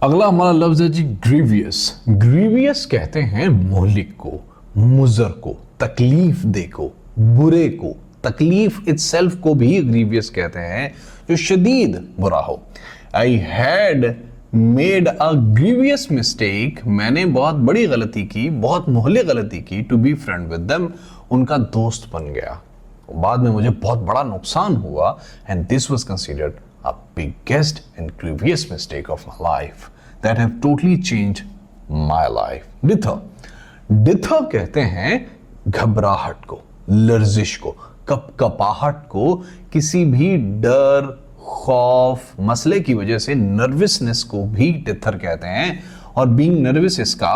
अगला हमारा लफ्ज है जी ग्रीवियस। ग्रीवियस कहते हैं मोहलिक को, मुजर को, तकलीफ दे को, बुरे को, तकलीफ इटसेल्फ को भी ग्रीवियस कहते हैं, जो शदीद बुरा हो। I had made a grievous mistake, मैंने बहुत बड़ी गलती की, बहुत मोहलिक गलती की, to be friend with them, उनका दोस्त बन गया, बाद में मुझे बहुत बड़ा नुकसान हुआ। And this was considered a biggest and grievous mistake of my life that have totally changed my life. डिथर कहते हैं घबराहट को, लर्जिश को, कपकपाहट को, किसी भी डर, खौफ, मसले की वजह से नर्वसनेस को भी डिथर कहते हैं, और बीइंग नर्वस इसका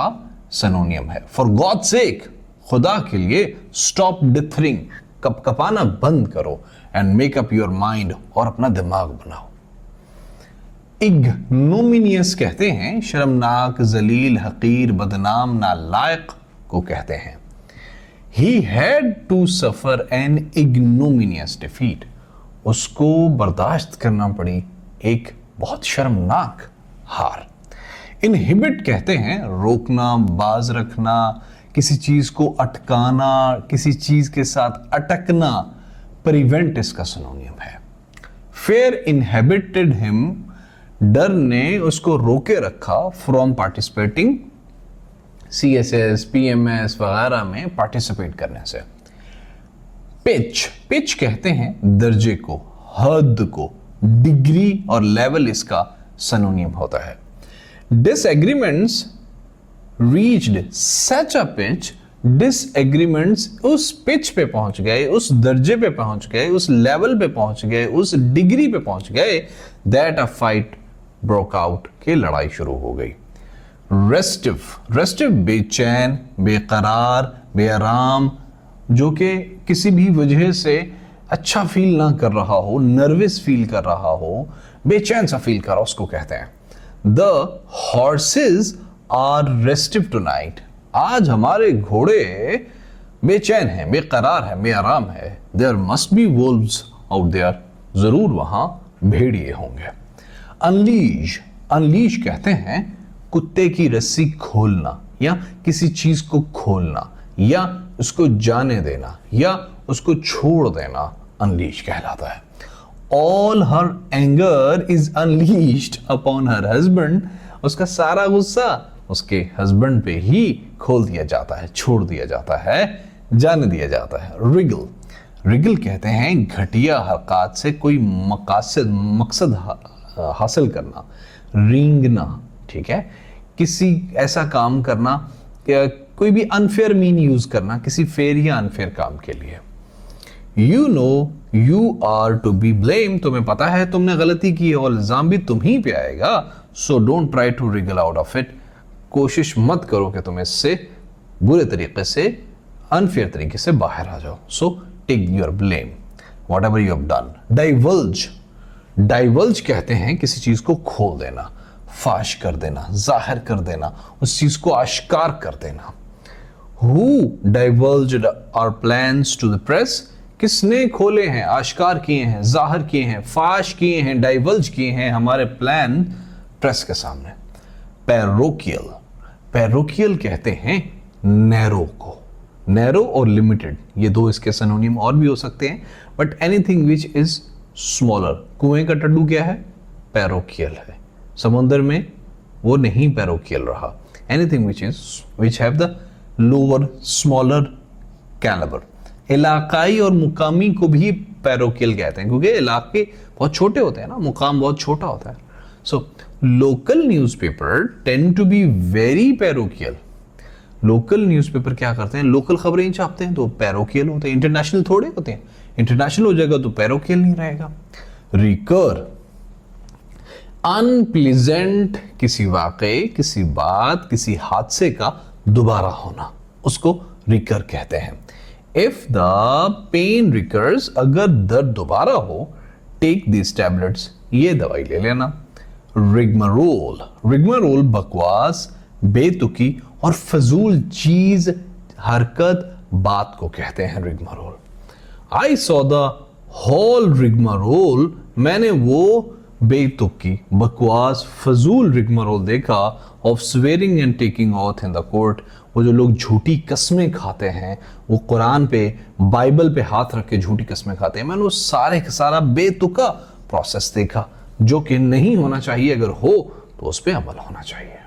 सिनोनियम है। फॉर गॉड सेक, खुदा के लिए, स्टॉप डिथरिंग, कपकपाना बंद करो, and make up your mind, और अपना दिमाग बनाओ। इग्नोमिनियस कहते हैं शर्मनाक, जलील, हकीर, बदनाम, नालायक को कहते हैं। He had to suffer an ignominious defeat, उसको बर्दाश्त करना पड़ी एक बहुत शर्मनाक हार। इनहिबिट कहते हैं रोकना, बाज रखना, किसी चीज को अटकाना, किसी चीज के साथ अटकना, प्रिवेंट इसका सिनोनियम है। फेयर इनहेबिटेड हिम, डर ने उसको रोके रखा फ्रॉम पार्टिसिपेटिंग CSS, PMS वगैरह में पार्टिसिपेट करने से। पिच कहते हैं दर्जे को, हद को, डिग्री और लेवल इसका सिनोनिम होता है। Disagreements reached such a pitch, disagreements उस पिच पे पहुंच गए, उस दर्जे पे पहुंच गए, उस लेवल पे पहुंच गए, उस डिग्री पे पहुंच गए, that a fight broke out, की लड़ाई शुरू हो गई। रेस्टिव बेचैन, बेकरार, बेआराम, जो कि किसी भी वजह से अच्छा फील ना कर रहा हो, नर्वस फील कर रहा हो, बेचैन सा फील कर रहा हो, उसको कहते हैं। The horses are restive tonight, आज हमारे घोड़े बेचैन हैं, बेकरार हैं, बेआराम है। There must be wolves out there, जरूर वहां भेड़िए होंगे। अनलीश कहते हैं कुत्ते की रस्सी खोलना, या किसी चीज को खोलना, या उसको जाने देना, या उसको छोड़ देना, अनलीश कहलाता है। All her anger is unleashed upon her husband, उसका सारा गुस्सा उसके हस्बैंड पे ही खोल दिया जाता है, छोड़ दिया जाता है, जाने दिया जाता है। रिगल कहते हैं घटिया हरकत से कोई मकसद हासिल करना, रेंगना, ठीक है, किसी ऐसा काम करना, या कोई भी अनफेयर मीन यूज करना किसी फेयर या अनफेयर काम के लिए। You know you are to be blame, तुम्हें पता है तुमने गलती की है और इल्जाम भी तुम ही पे आएगा। So don't try to wriggle out of it, कोशिश मत करो कि तुम इससे बुरे तरीके से, अनफेयर तरीके से बाहर आ जाओ। So take your blame whatever you have done. Divulge कहते हैं किसी चीज को खोल देना, फाश कर देना, जाहिर कर देना, उस चीज को आश्कार कर देना। Who divulged our plans to the press, किसने खोले हैं, आश्कार किए हैं, जाहिर किए हैं, फाश किए हैं, डाइवल्ज किए हैं हमारे प्लान प्रेस के सामने। पैरोकियल कहते हैं नैरो को, नैरो और लिमिटेड, ये दो इसके सिनोनिम और भी हो सकते हैं, but anything which is smaller. कुएं का टड्डू क्या है, पैरोकियल है, समुद्र में वो नहीं पैरोकियल रहा। Anything which have the lower smaller calibre. इलाकाई और मुकामी को भी पैरोकियल कहते हैं, क्योंकि इलाके बहुत छोटे होते हैं ना, मुकाम बहुत छोटा होता है। So local newspaper tend to be very parochial. Local newspaper क्या करते हैं, लोकल खबरें छापते हैं तो पैरोकियल होते हैं, इंटरनेशनल थोड़े होते हैं। इंटरनेशनल हो जाएगा तो पैरोकियल नहीं रहेगा। रिकर, अनप्लीजेंट, किसी वाकये, किसी बात, किसी हादसे का दोबारा होना, उसको रिकर कहते हैं। इफ द पेन रिकर्स, अगर दर्द दोबारा हो, टेक दिस टैबलेट्स, ये दवाई ले लेना। रिग्मारोल बकवास, बेतुकी और फजूल चीज, हरकत, बात को कहते हैं रिग्मारोल। आई सॉ द होल रिग्मारोल, मैंने वो बेतुकी बकवास फजूल रिगमरोल देखा of swearing and taking auth in the court. वो जो लोग झूठी कस्में खाते हैं, वो कुरान पे बाइबल पे हाथ रख के झूठी कस्में खाते हैं, मैंने वो सारे का सारा बेतुका प्रोसेस देखा जो कि नहीं होना चाहिए, अगर हो तो उस पर अमल होना चाहिए।